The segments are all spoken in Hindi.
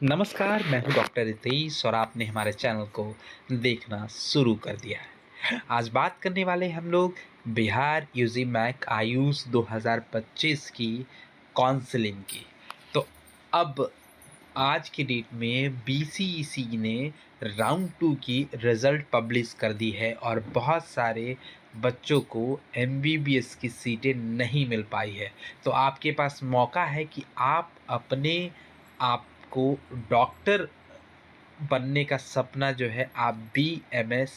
नमस्कार, मैं हूँ डॉक्टर रितेश और आपने हमारे चैनल को देखना शुरू कर दिया है। आज बात करने वाले हम लोग बिहार यूजी मैक आयुष 2025 की काउंसलिंग की। तो अब आज की डेट में बीसीईसी ने राउंड 2 की रिज़ल्ट पब्लिश कर दी है और बहुत सारे बच्चों को एमबीबीएस की सीटें नहीं मिल पाई है। तो आपके पास मौका है कि आप अपने आप को डॉक्टर बनने का सपना जो है आप बीएमएस,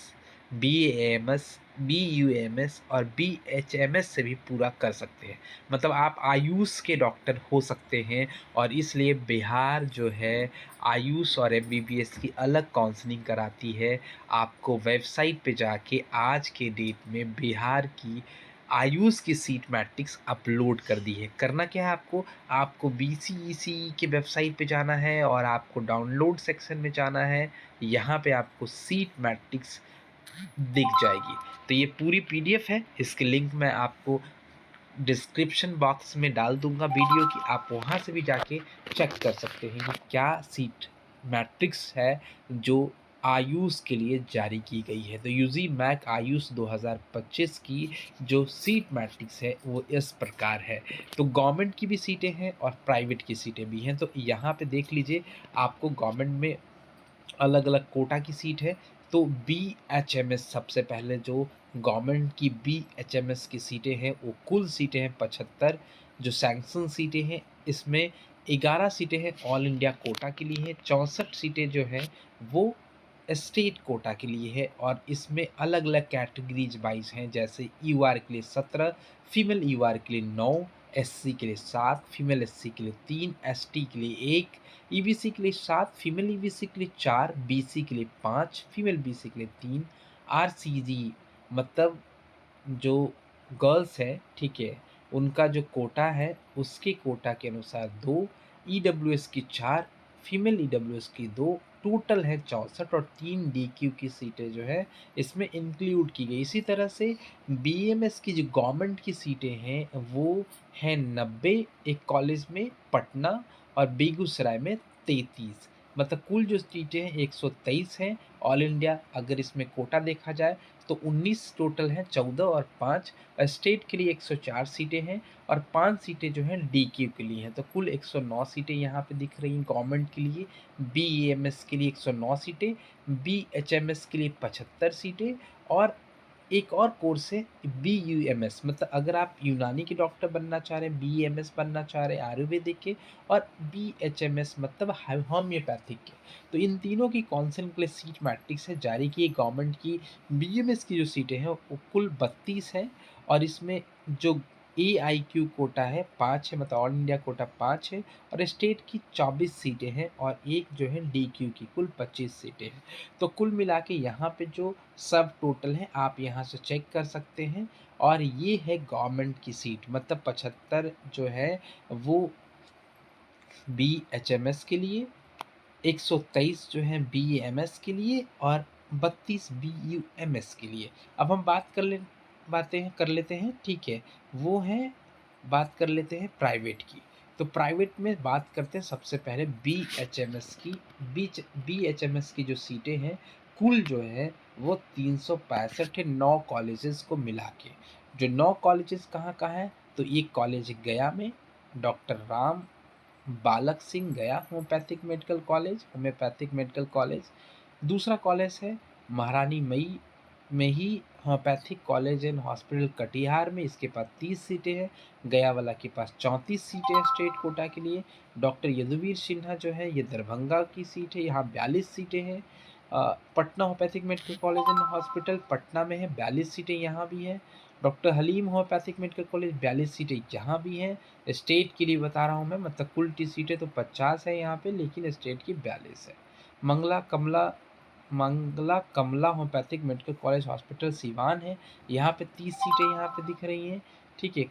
बीएएमएस, बीयूएमएस और बीएचएमएस से भी पूरा कर सकते हैं। मतलब आप आयुष के डॉक्टर हो सकते हैं और इसलिए बिहार जो है आयुष और एमबीबीएस की अलग काउंसलिंग कराती है। आपको वेबसाइट पे जाके आज के डेट में बिहार की आयुष की सीट मैट्रिक्स अपलोड कर दी है। करना क्या है आपको? आपको बीसीईसी की वेबसाइट पे जाना है और आपको डाउनलोड सेक्शन में जाना है। यहाँ पे आपको सीट मैट्रिक्स दिख जाएगी। तो ये पूरी पीडीएफ है, इसकी लिंक मैं आपको डिस्क्रिप्शन बॉक्स में डाल दूंगा वीडियो की। आप वहाँ से भी जाके चेक कर सकते हैं कि क्या सीट मैट्रिक्स है जो आयुष के लिए जारी की गई है। तो यूजी मैक आयुष 2025 की जो सीट मैट्रिक्स है वो इस प्रकार है। तो गवर्नमेंट की भी सीटें हैं और प्राइवेट की सीटें भी हैं। तो यहाँ पे देख लीजिए, आपको गवर्नमेंट में अलग अलग कोटा की सीट है। तो बी एच एम एस सबसे पहले जो गवर्नमेंट की बी एच एम एस की सीटें हैं वो कुल सीटें हैं 75। जो सैंक्शन सीटें हैं इसमें 11 सीटें हैं ऑल इंडिया कोटा के लिए है, 64 सीटें जो हैं वो स्टेट कोटा के लिए है। और इसमें अलग अलग कैटेगरीज वाइज हैं, जैसे यू आर के लिए 17, फीमेल यू आर के लिए 9, एससी के लिए 7, फीमेल एससी के लिए 3, एसटी के लिए 1, ईबीसी के लिए 7, फीमेल ईबीसी के लिए 4, बीसी के लिए 5, फीमेल बीसी के लिए 3, आरसीजी मतलब जो गर्ल्स है, ठीक है, उनका जो कोटा है उसके कोटा के अनुसार 2, ईडब्ल्यूएस की 4, फीमेल ईडब्ल्यूएस की 2, टोटल है 64 और 3 डीक्यू की सीटें जो है इसमें इंक्लूड की गई। इसी तरह से बीएमएस की जो गवर्नमेंट की सीटें हैं वो हैं 90 एक कॉलेज में पटना और बेगूसराय में 33। मतलब कुल जो सीटें हैं 123 हैं ऑल इंडिया। अगर इसमें कोटा देखा जाए तो 19 टोटल हैं, 14 और 5 स्टेट के लिए 104 सीटें हैं और 5 सीटें जो हैं डीक्यू के लिए हैं। तो कुल 109 सीटें यहाँ पे दिख रही हैं गवर्नमेंट के लिए। बीएमएस के लिए 109 सीटें, बीएचएमएस के लिए 75 सीटें और एक और कोर्स है बीयूएमएस। मतलब अगर आप यूनानी के डॉक्टर बनना चाह रहे हैं, बीएमएस बनना चाह रहे हैं आयुर्वेदिक के, और बीएचएमएस मतलब होम्योपैथिक के। तो इन तीनों की काउंसिलिंग के लिए सीट मैट्रिक्स है जारी की गवर्नमेंट की। बीएमएस की जो सीटें हैं वो कुल 32 हैं और इसमें जो एआईक्यू कोटा है 5 है, मतलब ऑल इंडिया कोटा 5 है और स्टेट की 24 सीटें हैं और एक जो है डीक्यू की कुल 25 सीटें हैं। तो कुल मिला के यहाँ पे जो सब टोटल है आप यहाँ से चेक कर सकते हैं। और ये है गवर्नमेंट की सीट, मतलब 75 जो है वो बीएचएमएस के लिए, 123 जो है बीएमएस के लिए और 32 बीयूएमएस के लिए। अब हम बातें कर लेते हैं, ठीक है, वो है, बात कर लेते हैं प्राइवेट की। तो प्राइवेट में बात करते हैं सबसे पहले बीएचएमएस की। बीएचएमएस की जो सीटें हैं कुल जो है वो 365 है 9 कॉलेजेस को मिला के। जो 9 कॉलेजेस कहाँ कहाँ हैं? तो एक कॉलेज गया में, doctor Ram Balak Singh Gaya homoeopathic medical college. दूसरा कॉलेज है महारानी मई में ही homoeopathic college and hospital Katihar में, इसके पास 30 सीटें हैं। गया वाला के पास 34 सीटें हैं स्टेट कोटा के लिए। डॉक्टर यदुवीर सिन्हा जो है ये दरभंगा की सीट है, यहाँ 42 सीटें हैं। Patna homeopathic medical college and hospital Patna में है, 42 सीटें यहाँ भी हैं। Doctor Halim homeopathic medical college 42 सीटें यहाँ भी हैं। स्टेट के लिए बता रहा हूँ मैं, मतलब कुल सीटें तो 50 है यहाँ पे, लेकिन स्टेट की 42 है। Mangla Kamla Mangla Kamla homoeopathic medical college hospital Siwan है, यहाँ पे 30 सीटें यहाँ पे दिख रही हैं, ठीक है।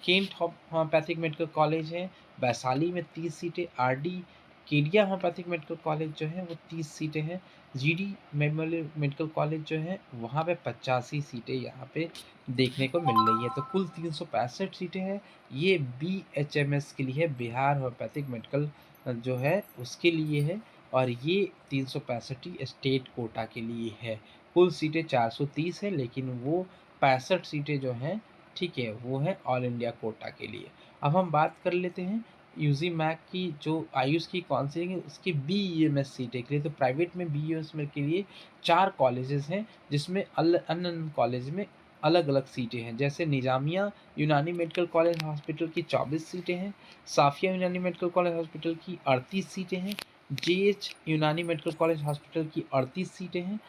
केंट होम्योपैथिक मेडिकल कॉलेज है वैशाली में, 30 सीटें। RD Kedia homeopathic medical college जो है वो 30 सीटें हैं। जीडी मेमोरियल मेडिकल कॉलेज जो है वहाँ पे 85 सीटें यहाँ पे देखने को मिल रही है। तो कुल 365 सीटें हैं। ये बीएचएमएस के लिए है, बिहार होम्योपैथिक मेडिकल जो है उसके लिए है और ये 365 स्टेट कोटा के लिए है। कुल सीटें 430 है, लेकिन वो 65 सीटें जो हैं, ठीक है, वो है ऑल इंडिया कोटा के लिए। अब हम बात कर लेते हैं यूजी मैक की जो आयुष की काउंसलिंग है उसकी बीईएमएस सीटें के लिए। तो प्राइवेट में बीईएमएस में के लिए 4 कॉलेजेस हैं, जिसमें अन्य कॉलेज में अलग-अलग सीटें हैं। जैसे निजामिया यूनानी मेडिकल कॉलेज हॉस्पिटल की 24 सीटें हैं, साफिया यूनानी मेडिकल कॉलेज हॉस्पिटल की 38 सीटें हैं, जेएच यूनानी मेडिकल कॉलेज हॉस्पिटल की 38 सीटें हैं,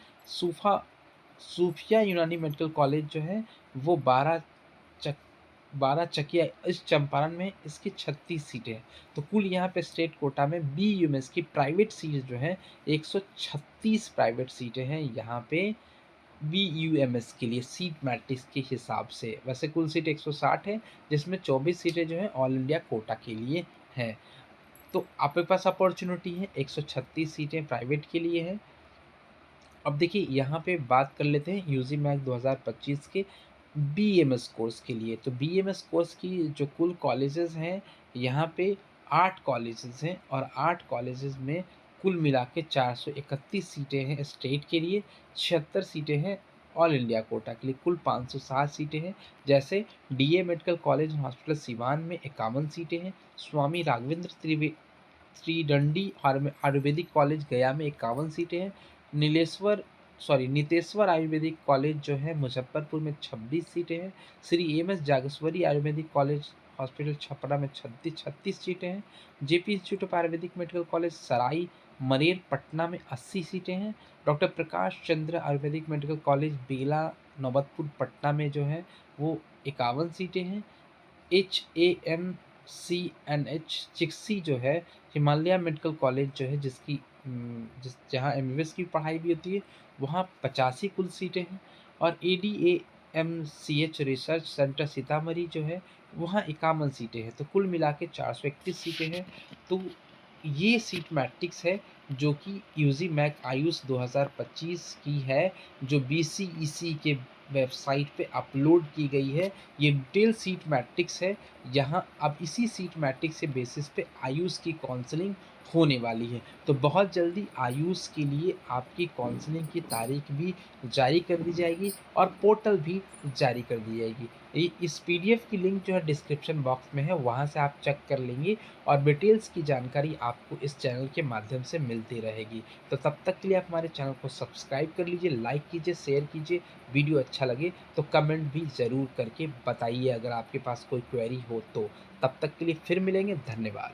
सूफिया यूनानी मेडिकल कॉलेज जो है वो 12 चकिया इस चंपारण में, इसकी 36 सीटें हैं। तो कुल यहाँ पे स्टेट कोटा में बीयूएमएस की प्राइवेट सीट जो है 136 प्राइवेट सीटें हैं यहाँ पे बीयूएमएस के लिए सीट मैट्रिक्स के हिसाब से। वैसे कुल सीट 160 है, जिसमें 24 सीटें जो हैं ऑल इंडिया कोटा के लिए हैं। तो आपके पास अपॉर्चुनिटी है, 136 सीटें प्राइवेट के लिए है। अब देखिए यहाँ पे बात कर लेते हैं यूजी मैक 2025 के बीएमएस कोर्स के लिए। तो बीएमएस कोर्स की जो कुल कॉलेजेस हैं, यहाँ पे 8 कॉलेजेस हैं और 8 कॉलेजेस में कुल मिला के 431 सीटें हैं स्टेट के लिए, 76 सीटें हैं ऑल इंडिया कोटा के लिए, कुल 560 सीटें हैं। जैसे DA medical college hospital Siwan में 51 सीटें हैं, स्वामी राघवेंद्र त्रिदंडी आयुर्वेदिक कॉलेज गया में 51 सीटें हैं, नितेश्वर आयुर्वेदिक कॉलेज जो है मुजफ्फरपुर में 26 सीटें हैं, Shri M S Jageshwari Ayurvedic college hospital Chhapra में 36 सीटें हैं, JP institute of Ayurvedic medical college Sarai Maner Patna में 80 सीटें हैं, doctor Prakash Chandra Ayurvedic medical college Bela Naubatpur Patna में जो है वो 51 सीटें हैं, HAMCNH चिक्सी जो है हिमालय मेडिकल कॉलेज जो है जहाँ एमबीबीएस की पढ़ाई भी होती है, वहाँ 85 कुल सीटें हैं और ADAMCH रिसर्च सेंटर सीतामढ़ी जो है वहाँ 51 सीटें हैं। तो कुल मिला के 431 सीटें हैं। तो ये सीट मैट्रिक्स है जो कि यूजी मैक आयुष 2025 की है, जो BCEC के वेबसाइट पे अपलोड की गई है। ये डिटेल सीट मैट्रिक्स है। यहाँ अब इसी सीट मैट्रिक्स के बेसिस पे आयुष की काउंसलिंग होने वाली है। तो बहुत जल्दी आयुष के लिए आपकी काउंसलिंग की तारीख भी जारी कर दी जाएगी और पोर्टल भी जारी कर दी जाएगी। इस पीडीएफ की लिंक जो है डिस्क्रिप्शन बॉक्स में है, वहाँ से आप चेक कर लेंगे और डिटेल्स की जानकारी आपको इस चैनल के माध्यम से मिलती रहेगी। तो तब तक के लिए आप हमारे चैनल को सब्सक्राइब कर लीजिए, लाइक कीजिए, शेयर कीजिए। वीडियो अच्छा लगे तो कमेंट भी ज़रूर करके बताइए अगर आपके पास कोई क्वेरी हो तो। तब तक के लिए फिर मिलेंगे, धन्यवाद।